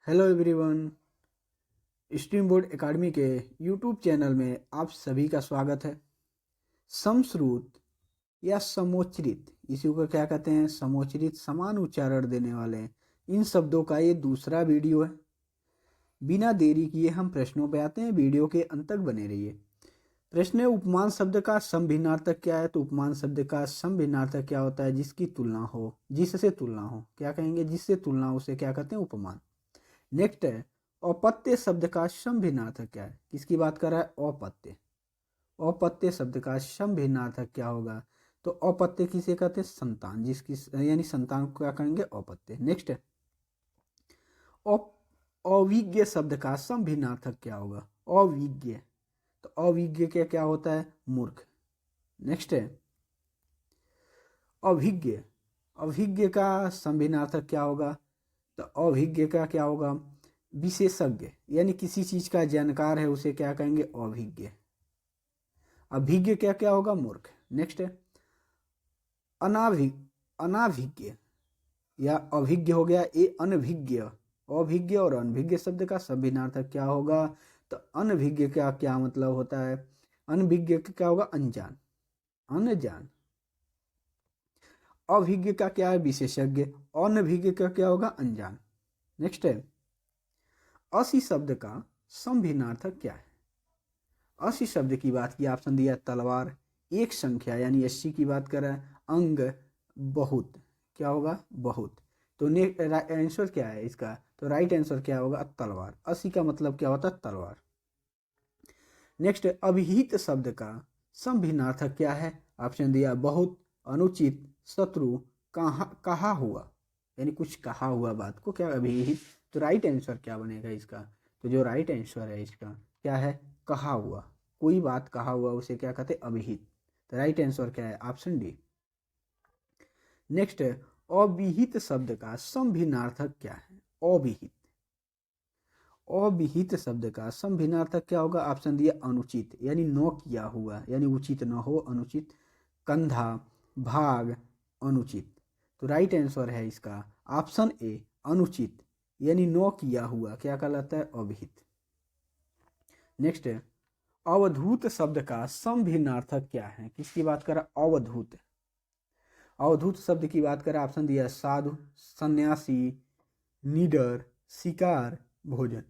Hello everyone. Stream board academy के YouTube channel में आप सभी का स्वागत है। समश्रुत या समोच्चरित, इसी को क्या कहते हैं? समोच्चरित, समान उच्चारण देने वाले इन शब्दों का ये दूसरा वीडियो है। बिना देरी किए हम प्रश्नों पे आते हैं, वीडियो के अंत तक बने रहिए। प्रश्न है, उपमान शब्द का समभिन्नार्थक क्या है? तो उपमान शब्द का समभिन्नार्थक क्या होता है? जिसकी तुलना हो, जिससे तुलना हो, क्या कहेंगे? जिससे तुलना हो, उसे क्या कहते हैं? उपमान। नेक्स्ट है, औपत्य शब्द का समभिन्नार्थक क्या है? किसकी बात कर रहा है? औपत्य। औपत्य शब्द का समभिन्नार्थक क्या होगा? तो औपत्य किसे कहते हैं? संतान, जिसकी यानी संतान को क्या कहेंगे? औपत्य। नेक्स्ट है, अविज्ञ शब्द का समभिन्नार्थक क्या होगा? अविज्ञ। तो अविज्ञ क्या क्या होता है? मूर्ख। नेक्स्ट है, अभिज्ञ। अभिज्ञ का समभिन्नार्थक क्या होगा? तो अभिज्ञ का क्या होगा? विशेषज्ञ, यानी किसी चीज का जानकार है उसे क्या कहेंगे? अभिज्ञ। अभिज्ञ क्या क्या होगा? मूर्ख। नेक्स्ट है, अनाभिज्ञ या अभिज्ञ हो गया, ये अनभिज्ञ। अभिज्ञ और अनभिज्ञ शब्द का समभिन्नार्थक क्या होगा? तो अनभिज्ञ का क्या मतलब होता है? अनभिज्ञ का क्या होगा? अनजान, अनजान। अभिज्ञ का क्या है? विशेषज्ञ। अनभिज्ञ का क्या होगा? अनजान। नेक्स्ट है, असी शब्द का समभिन्नार्थक क्या है? असी शब्द की बात की, ऑप्शन दिया तलवार। एक संख्या यानी 80 की बात करें। अंग, बहुत, क्या होगा? बहुत। तो आंसर क्या है इसका? तो राइट आंसर क्या होगा? तलवार। 80 का मतलब क्या होता है? तलवार। नेक्स्ट, अभिहित शब्द का समभिन्नार्थक क्या है? ऑप्शन दिया बहुत, अनुचित, शत्रु, कहा हुआ, यानी कुछ कहा हुआ बात को क्या अभिहित। तो राइट आंसर क्या बनेगा इसका? तो जो राइट आंसर है इसका क्या है? कहा हुआ। कोई बात कहा हुआ उसे क्या कहते हैं? अभिहित। तो राइट आंसर क्या है? Option D. नेक्स्ट है, अविहित शब्द का समभिन्नार्थक क्या है? अविहित। अविहित शब्द का समभिन्नार्थक क्या होगा? ऑप्शन दिया अनुचित, यानी न किया हुआ, यानी उचित न हो, अनुचित। कंधा, भाग, अनुचित। तो राइट आंसर है इसका ऑप्शन ए, अनुचित, यानी न किया हुआ क्या कहलाता है? अविहित। नेक्स्ट है, अवधूत शब्द का समभिन्नार्थक क्या है? किसकी बात करें? अवधूत। अवधूत शब्द की बात करें, ऑप्शन दिया साधु, सन्यासी, निडर, शिकार, भोजन।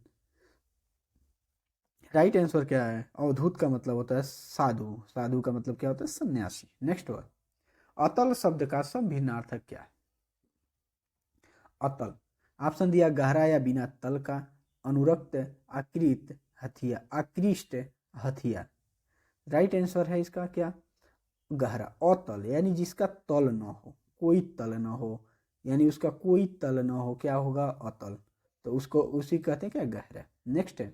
राइट आंसर क्या है? अवधूत का मतलब होता है साधु, साधु का मतलब क्या होता है? सन्यासी। नेक्स्ट वन, अतल शब्द का समभिन्नार्थक क्या है? अतल, ऑप्शन दिया गहरा या बिना तल का, अनुरक्त, आकृत, हथिया, आकृष्ट, हथियार। राइट आंसर है इसका क्या? गहरा। अतल यानी जिसका तल न हो, कोई तल न हो, यानी उसका कोई तल न हो, क्या होगा? अतल। तो उसको उसी कहते हैं क्या? गहरा। नेक्स्ट है,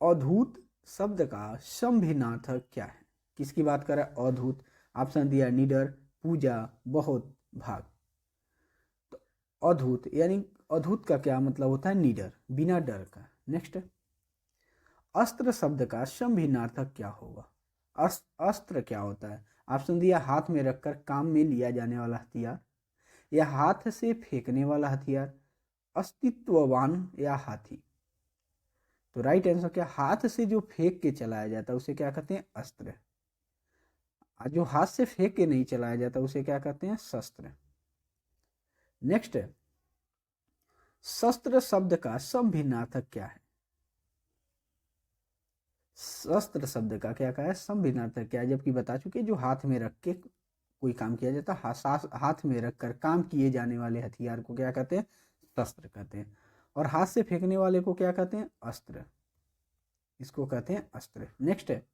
अधूत शब्द का समभिन्नार्थक क्या है? किसकी बात कर रहा है? अधूत। ऑप्शन दिया निडर, पूजा, बहुत, भाग। तो अधूत यानी अधूत का क्या मतलब होता है? निडर, बिना डर का। नेक्स्ट, अस्त्र शब्द का समभिन्नार्थक क्या होगा? अस्त्र क्या होता है? ऑप्शन दिया हाथ में रखकर काम में लिया जाने वाला हथियार, या हाथ से फेंकने वाला हथियार, अस्तित्ववान या हाथी। तो राइट आंसर क्या? हाथ से जो फेंक के चलाया जाता है उसे क्या कहते हैं? अस्त्र। जो हाथ से फेंक के नहीं चलाया जाता उसे क्या कहते हैं? शस्त्र। नेक्स्ट, शस्त्र शब्द का समभिन्नार्थक क्या है? शस्त्र शब्द का क्या कहा है? समभिन्नार्थक क्या है? जबकि बता चुके जो हाथ में रख के कोई काम किया जाता है, हाथ में रखकर काम किए जाने वाले हथियार को क्या कहते हैं? शस्त्र कहते हैं। और हाथ से फेंकने वाले को क्या कहते हैं? अस्त्र। इसको कहते हैं अस्त्र। नेक्स्ट है,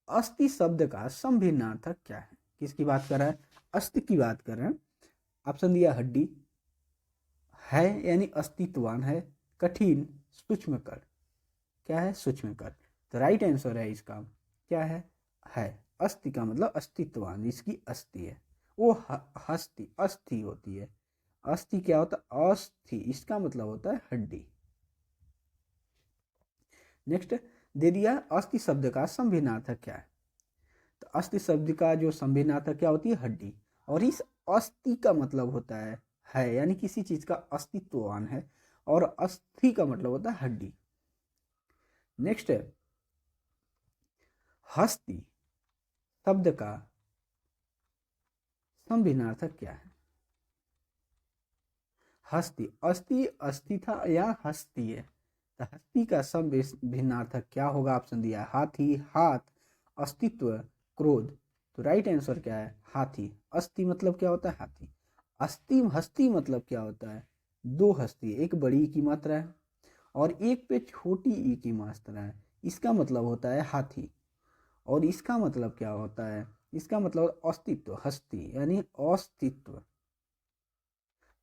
अस्थि शब्द का समभिन्नार्थक क्या है? किसकी बात कर रहा है? अस्थि की बात कर रहे हैं। ऑप्शन दिया हड्डी, है यानी अस्तित्ववान है, कठिन, सूक्ष्म कर, क्या है? सूक्ष्म कर। तो राइट आंसर है इसका क्या है? अस्थि का मतलब अस्तित्ववान, इसकी अस्थि है। वो हस्ती, अस्थि होती है। अस्थि क्या होता है? अस्थि, इसका मतलब होता है हड्डी। नेक्स्ट दे दिया, अस्थि शब्द का समभिन्नार्थक क्या है? तो अस्थि शब्द का जो समभिन्नार्थक क्या होती है? हड्डी। और इस अस्थि का मतलब होता है है, यानी किसी चीज का अस्तित्ववान है, और अस्थि का मतलब होता है हड्डी। नेक्स्ट है हस्ती शब्द का संभिन्नार्थक क्या है? हस्ती, अस्थि, अस्थि था या हस्ती है, तो हस्ती का संभिन्नार्थक क्या होगा? ऑप्शन दिया है हाथी, हाथ, अस्तित्व, क्रोध। तो राइट आंसर क्या है? हाथी। अस्थि मतलब क्या होता है? हाथी। अस्थि, हस्ती मतलब क्या होता है? दो हस्ती, एक बड़ी की मात्रा है और एक पे छोटी ई की मात्रा है, इसका मतलब होता है हाथी। और इसका मतलब क्या होता है? इसका मतलब अस्तित्व, हस्ती यानी अस्तित्व।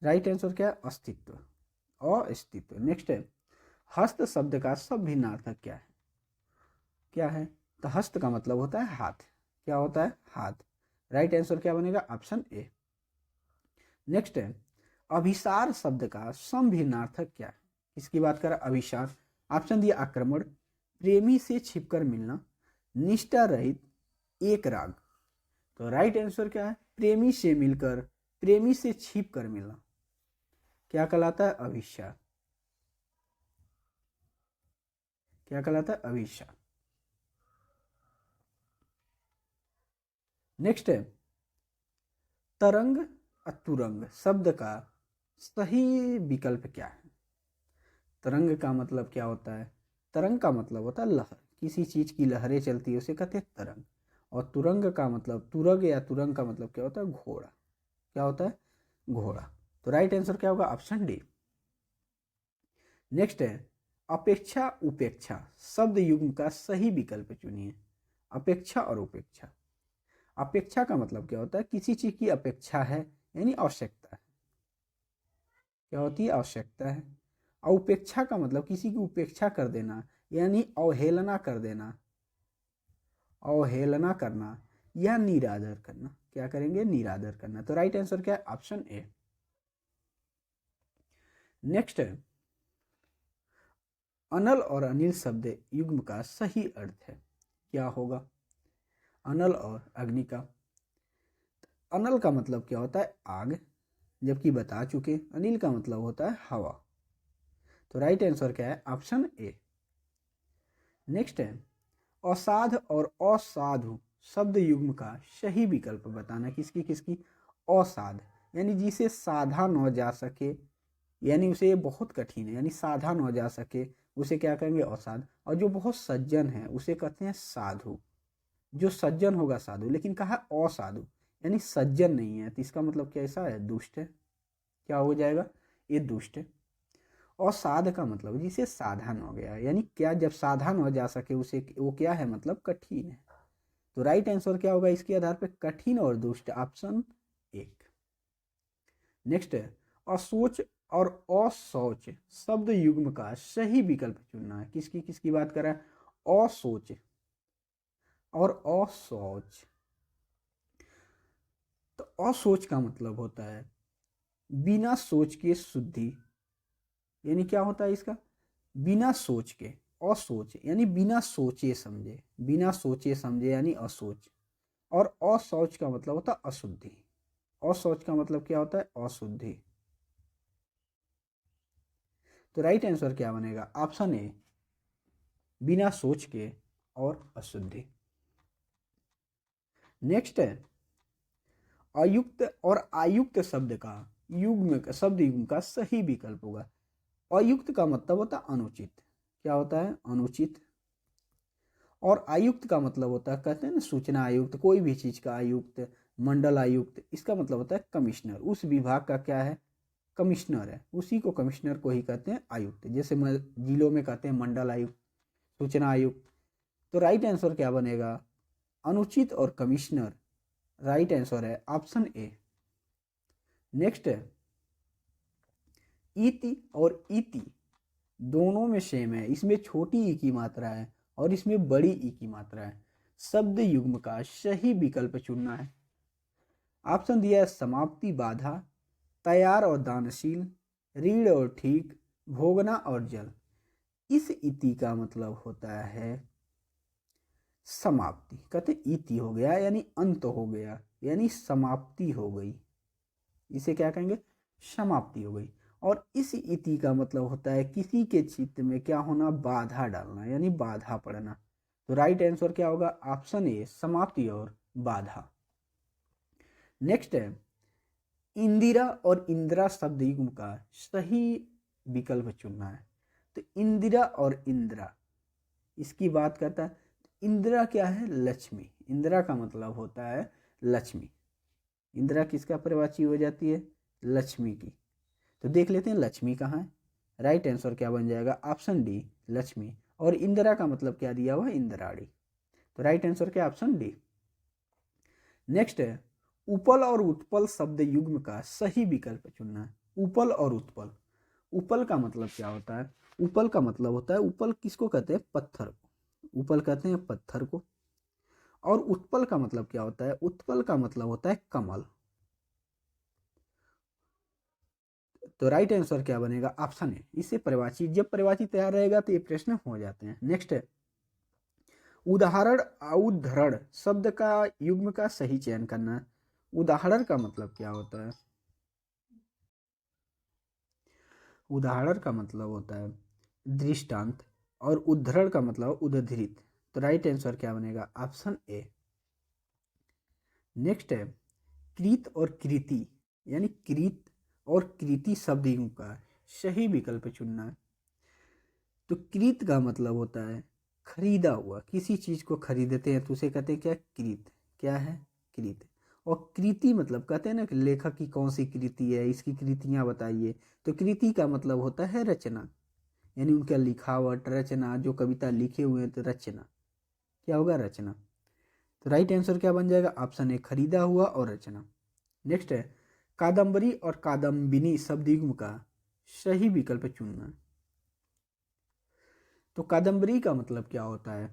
राइट आंसर क्या है? अस्तित्व, अस्तित्व। नेक्स्ट है हस्त शब्द का संभिन्नार्थक क्या है? क्या है? तो हस्त का मतलब होता है हाथ। क्या होता है? हाथ। राइट आंसर क्या बनेगा? Option A. नेक्स्ट है अभिसार शब्द का संभिन्नार्थक क्या है? किसकी बात कर रहा है? अभिसार। ऑप्शन दिया आक्रमण, प्रेमी से छिपकर मिलना, निष्ठा रहित, एक राग। तो राइट आंसर क्या है? प्रेमी से मिलकर, प्रेमी से छिप कर मिलना क्या कहलाता है? अभिसार। क्या कहलाता है? अभिसार। नेक्स्ट है तरंग अतुरंग शब्द का सही विकल्प क्या है? तरंग का मतलब क्या होता है? तरंग का मतलब होता है लहर, किसी चीज की लहरें चलती है उसे कहते हैं तरंग। और तुरंग का मतलब, तुरग या तुरंग का मतलब क्या होता है? घोड़ा। क्या होता है? घोड़ा। तो राइट आंसर क्या होगा? Option D. नेक्स्ट है अपेक्षा उपेक्षा शब्द युग्म का सही विकल्प चुनिए। अपेक्षा और उपेक्षा। अपेक्षा का मतलब क्या होता है? किसी चीज की अपेक्षा है यानी आवश्यकता है। क्या होती है? आवश्यकता है। और उपेक्षा का मतलब किसी की उपेक्षा कर देना यानी अवहेलना कर देना, अवहेलना करना या निरादर करना। क्या करेंगे? निरादर करना। तो राइट आंसर क्या है? Option A. नेक्स्ट है अनल और अनिल शब्द युग्म का सही अर्थ है। क्या होगा? अनल और अग्नि का। अनल का मतलब क्या होता है? आग, जबकि बता चुके। अनिल का मतलब होता है हवा। तो राइट आंसर क्या है? Option A. नेक्स्ट है असाध और असाधु शब्द युग्म का सही विकल्प बताना। किसकी किसकी? असाध यानी जिसे साधा न जा सके, यानी उसे बहुत कठिन है, यानी साधा न जा सके उसे क्या कहेंगे? असाध। और जो बहुत सज्जन है उसे कहते हैं साधु। जो सज्जन होगा साधु, लेकिन कहा असाधु यानी सज्जन नहीं है, तो इसका मतलब कैसा है? दुष्ट है। क्या हो जाएगा? ये दुष्ट है। और साध का मतलब जिसे साधा न हो गया, यानी क्या? जब साधा न हो जा सके उसे, वो क्या है? मतलब कठिन है। तो राइट आंसर क्या होगा इसके आधार पे? कठिन और दुष्ट, ऑप्शन एक। नेक्स्ट है असोच और असौच शब्द युग्म का सही विकल्प चुनना है। किसकी किसकी बात कर रहा है? असोच और असौच। तो असोच का मतलब होता है बिना सोच के शुद्धि, यानी क्या होता है इसका? बिना सोच के। असोच यानी बिना सोचे समझे, बिना सोचे समझे यानी असोच। और अशौच का मतलब होता है अशुद्धि। अशौच का मतलब क्या होता है? अशुद्धि। तो राइट आंसर क्या बनेगा? ऑप्शन ए, बिना सोच के और अशुद्धि। नेक्स्ट है अयुक्त और आयुक्त शब्द का युग्म, शब्द युग्म का सही विकल्प होगा। अयुक्त का मतलब होता है अनुचित। क्या होता है? अनुचित। और आयुक्त का मतलब होता है, कहते हैं ना सूचना आयुक्त, कोई भी चीज का आयुक्त, मंडल आयुक्त, इसका मतलब होता है कमिश्नर। उस विभाग का क्या है? कमिश्नर है, उसी को कमिश्नर को ही कहते हैं आयुक्त। जैसे जिलों में कहते हैं मंडल आयुक्त, सूचना आयुक्त। तो राइट आंसर क्या बनेगा? अनुचित और कमिश्नर। राइट आंसर है ऑप्शन ए। नेक्स्ट है इति और इति दोनों में सेम है, इसमें छोटी ई की मात्रा है और इसमें बड़ी ई की मात्रा है। शब्द युग्म का सही विकल्प चुनना है। ऑप्शन दिया है समाप्ति बाधा, तैयार और दानशील, रीढ़ और ठीक, भोगना और जल। इस इति का मतलब होता है समाप्ति। कहते इति हो गया यानी अंत हो गया, यानी समाप्ति हो गई, इसे क्या कहेंगे? समाप्ति हो गई। और इस इति का मतलब होता है किसी के चित्त में क्या होना, बाधा डालना, यानी बाधा पड़ना। तो राइट आंसर क्या होगा, ऑप्शन ए समाप्ति और बाधा। नेक्स्ट है इंदिरा और इंदिरा शब्द युग्म का सही विकल्प चुनना है। तो इंदिरा और इंदिरा इसकी बात करता है। इंदिरा क्या है, लक्ष्मी। इंदिरा का मतलब होता है लक्ष्मी। इंदिरा किसका परिवाची हो जाती है, लक्ष्मी की। तो देख लेते हैं लक्ष्मी कहाँ है। राइट आंसर क्या बन जाएगा, ऑप्शन डी लक्ष्मी। और इंदिरा का मतलब क्या दिया हुआ, इंदिराड़ी। तो राइट आंसर क्या, ऑप्शन डी। नेक्स्ट है उपल और उत्पल शब्द युग्म का सही विकल्प चुनना है। उपल और उत्पल, उपल का मतलब क्या होता है, उपल का मतलब होता है, उपल किसको कहते हैं, पत्थर को। उपल कहते हैं पत्थर को। और उत्पल का मतलब क्या होता है, उत्पल का मतलब होता है कमल। तो राइट आंसर क्या बनेगा, ऑप्शन है। इससे परिवाची, जब परिवाची तैयार रहेगा तो ये प्रश्न हो जाते हैं। नेक्स्ट है उदाहरण उद्धरण शब्द का युग्म का सही चयन करना है। उदाहरण का मतलब क्या होता है, उदाहरण का मतलब होता है दृष्टांत। और उद्धरण का मतलब उद्धृत। तो राइट आंसर क्या बनेगा, ऑप्शन ए। नेक्स्ट है कृत और कृति, यानी कृत और कृति शब्द युग्म का सही विकल्प चुनना है। तो कृत का मतलब होता है खरीदा हुआ, किसी चीज को खरीदते हैं तो उसे कहते हैं क्या, कृत। क्या है, कृत। और कृति मतलब कहते हैं ना कि लेखक की कौन सी कृति है, इसकी कृतियां बताइए। तो कृति का मतलब होता है रचना, यानी उनका लिखावट, रचना, जो कविता लिखे हुए हैं तो रचना। क्या होगा, रचना। तो राइट आंसर क्या बन जाएगा, ऑप्शन ए खरीदा हुआ और रचना। नेक्स्ट है कादम्बरी और कादम्बिनी शब्द युग्म का सही विकल्प चुनना। तो कादम्बरी का मतलब क्या होता है,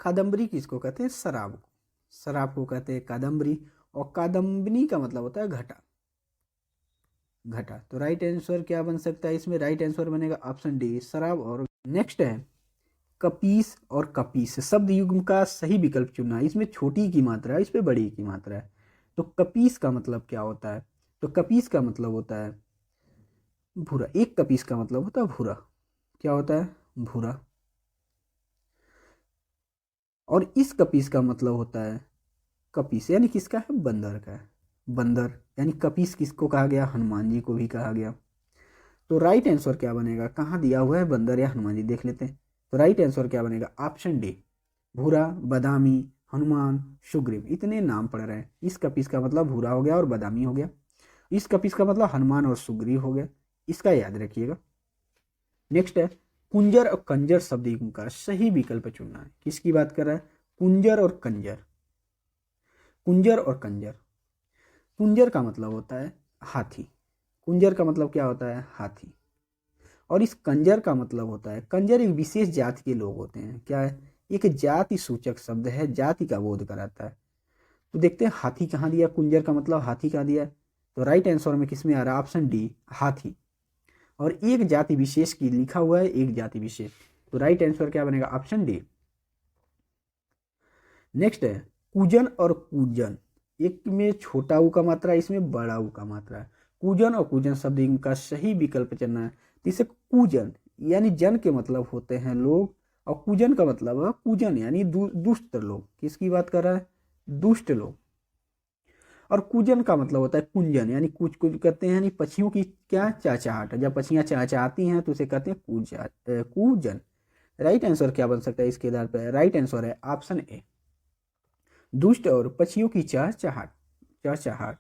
कादम्बरी किसको कहते हैं, शराब को। शराब को कहते हैं कादम्बरी। और कादम्बिनी का मतलब होता है घटा, घटा। तो राइट आंसर क्या बन सकता है, इसमें राइट आंसर बनेगा ऑप्शन डी शराब और। नेक्स्ट है कपीस और कपीस शब्द युग्म का सही विकल्प चुनना। इसमें छोटी की मात्रा है, इस पे बड़ी की मात्रा है। तो कपीस का मतलब क्या होता है, तो कपीस का मतलब होता है भूरा। एक कपीस का मतलब होता है भूरा। क्या होता है, भूरा। और इस कपीस का मतलब होता है कपीस, यानी किसका है, बंदर का है। बंदर, यानी कपीस किसको कहा गया, हनुमान जी को भी कहा गया। तो राइट आंसर क्या बनेगा, कहाँ दिया हुआ है, बंदर या हनुमान जी, देख लेते हैं। तो राइट आंसर क्या बनेगा, ऑप्शन डी भूरा, बादामी, हनुमान, सुग्रीव, इतने नाम पड़ रहे हैं। इस कपीस का मतलब भूरा हो गया और बादामी हो गया। इस कपीस का मतलब हनुमान और सुग्रीव हो गया। इसका याद रखिएगा। नेक्स्ट है कुंजर और कंजर शब्द युग्म का सही विकल्प चुनना है। किसकी बात कर रहा है, कुंजर और कंजर। कुंजर और कंजर, कुंजर का मतलब होता है हाथी। कुंजर का मतलब क्या होता है, हाथी। और इस कंजर का मतलब होता है, कंजर एक विशेष जाति के लोग होते हैं। क्या है, एक जाति सूचक शब्द है, जाति का बोध कराता है। तो देखते हैं हाथी कहाँ दिया, कुंजर का मतलब हाथी कहाँ दिया। तो राइट आंसर में किसमें आ रहा है, ऑप्शन डी हाथी। और एक जाति विशेष की लिखा हुआ है, एक जाति विशेष। तो राइट आंसर क्या बनेगा, ऑप्शन डी। नेक्स्ट है कूजन और कूजन, एक में छोटा ऊ का मात्रा, इसमें बड़ा ऊ का मात्रा है। कूजन और कूजन शब्द इनका सही विकल्प चुनना है। जिसे कूजन यानी जन के मतलब होते हैं लोग, और कूजन का मतलब है कूजन यानी दुष्ट लोग। किसकी बात कर रहा है, दुष्ट लोग। और कूजन का मतलब होता है कुंजन, यानी कुछ कुछ कहते हैं, यानी पक्षियों की क्या, चहचहाट। जब पक्षियां चहचहाती हैं तो उसे कहते हैं कूजन। राइट आंसर क्या बन सकता है इसके आधार पर, राइट आंसर है ऑप्शन ए दुष्ट और पक्षियों की चहचहाट, चहचहाट।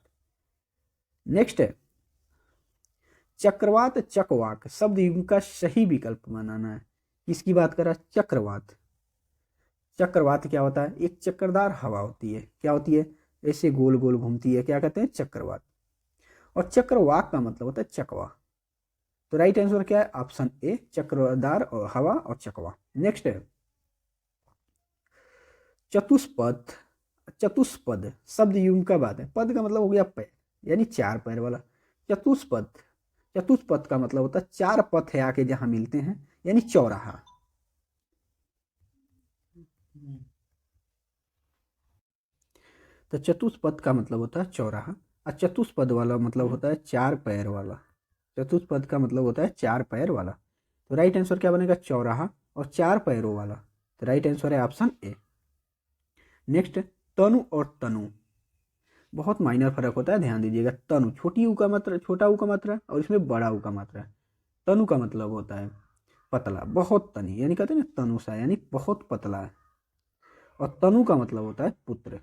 नेक्स्ट है चक्रवात चकवाक शब्द युग्म का सही विकल्प बनाना है। किसकी बात कर रहा है, चक्रवात। चक्रवात क्या होता है, एक चक्करदार हवा होती है। क्या होती है, ऐसे गोल गोल घूमती है, क्या कहते हैं, चक्रवात। और चक्रवाक का मतलब होता है चकवा। तो राइट आंसर क्या है, ऑप्शन ए चक्रदार और हवा और चकवा। नेक्स्ट है चतुष्पद, चतुष्पद शब्द युग्म का बात है। पद का मतलब हो गया पैर, यानी चार पैर वाला। चतुष्पद, चतुष्पद का मतलब होता है चार पथ है आके जहां मिलते हैं, यानी चौराहा। तो चतुष्पद का मतलब होता है चौराहा। और चतुष्पद वाला मतलब होता है 4 पैर वाला। चतुष्पद का मतलब होता है 4 पैर वाला। तो राइट आंसर क्या बनेगा? चौराहा और 4 पैरों वाला। तो राइट आंसर है ऑप्शन ए। नेक्स्ट, तनु और तनु, बहुत माइनर फर्क होता है, ध्यान दीजिएगा। तनु छोटी ऊ का मात्रा, छोटा ऊ का मात्रा, और इसमें बड़ा ऊ का मात्रा। तनु का मतलब होता है पतला, बहुत तनी, यानी कहते हैं ना तनुषा, यानी बहुत पतला है। और तनु का मतलब होता है पुत्र।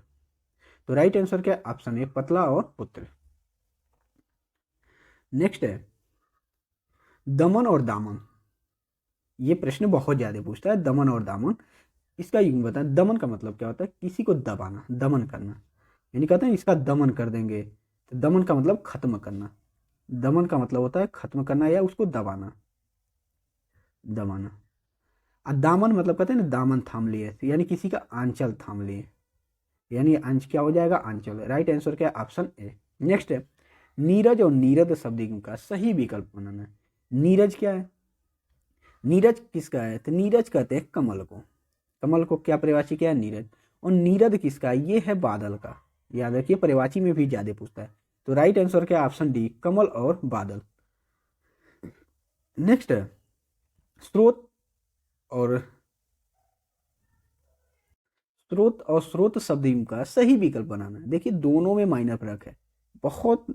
तो राइट आंसर क्या है? ऑप्शन ए, पतला और पुत्र। नेक्स्ट है दमन और दामन। ये प्रश्न बहुत ज्यादा पूछता है, दमन और दामन। इसका यूं बताएं, दमन का मतलब क्या होता है? किसी को दबाना, दमन करना, यानी कहते हैं इसका दमन कर देंगे। तो दमन का मतलब खत्म करना। दमन का मतलब होता है खत्म करना या उसको दबाना, दबाना। और दामन मतलब कहते हैं ना दामन थाम लिए, तो यानी किसी का आंचल थाम लिए, यानी अंश क्या हो जाएगा? आंचल। राइट आंसर क्या है? Option A. नेक्स्ट है नीरज और नीरद शब्द का सही विकल्प बनाना। नीरज क्या है? नीरज किसका है? तो नीरज कहते हैं कमल को। कमल को क्या परिभाषित किया है? नीरज। और नीरद किसका है? ये है बादल का। याद रखिए, परिभाषी में भी ज्यादा पूछता है। तो राइट आंसर क्या है? ऑप्शन डी, कमल और बादल। नेक्स्ट है और स्रोत शब्द का सही विकल्प बनाना है। देखिए दोनों में माइनर फर्क है, बहुत।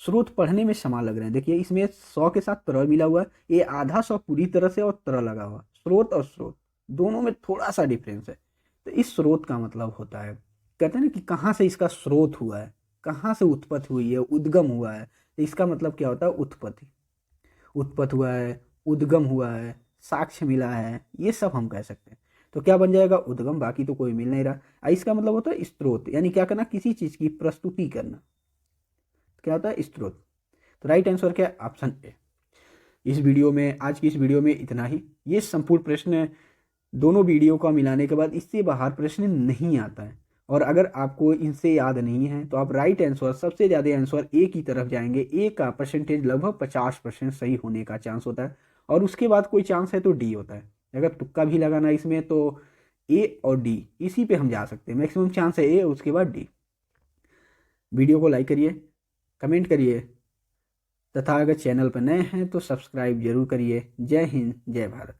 स्रोत पढ़ने में समान लग रहे हैं। देखिए इसमें 100 के साथ तरह मिला हुआ है, ये आधा 100 पूरी तरह से और तरह लगा हुआ। स्रोत और स्रोत दोनों में थोड़ा सा डिफरेंस है। तो इस स्रोत का मतलब होता है, कहते हैं ना कि कहाँ से इसका स्रोत हुआ है, कहाँ से उत्पत्ति हुई है, उद्गम हुआ है। तो इसका मतलब क्या होता है? उत्पत्ति। उत्पत्ति हुआ है, उद्गम हुआ है, साक्ष्य मिला है, ये सब हम कह सकते हैं। तो क्या बन जाएगा? उद्गम। बाकी तो कोई मिल नहीं रहा। इसका मतलब होता है स्रोत, यानी क्या करना? किसी चीज की प्रस्तुति करना। क्या होता है? स्रोत। तो राइट आंसर क्या है? Option A. आज की इस वीडियो में इतना ही। ये संपूर्ण प्रश्न दोनों वीडियो का मिलाने के बाद इससे बाहर प्रश्न नहीं आता है। और अगर आपको इनसे याद नहीं है तो आप राइट आंसर, सबसे ज़्यादा आंसर ए की तरफ जाएंगे। ए का परसेंटेज लगभग 50% सही होने का चांस होता है, और उसके बाद कोई चांस है तो डी होता है। अगर तुक्का भी लगाना इसमें तो ए और डी, इसी पे हम जा सकते हैं। मैक्सिमम चांस है ए, उसके बाद डी। वीडियो को लाइक करिए, कमेंट करिए, तथा अगर चैनल पर नए हैं तो सब्सक्राइब जरूर करिए। जय हिंद, जय भारत।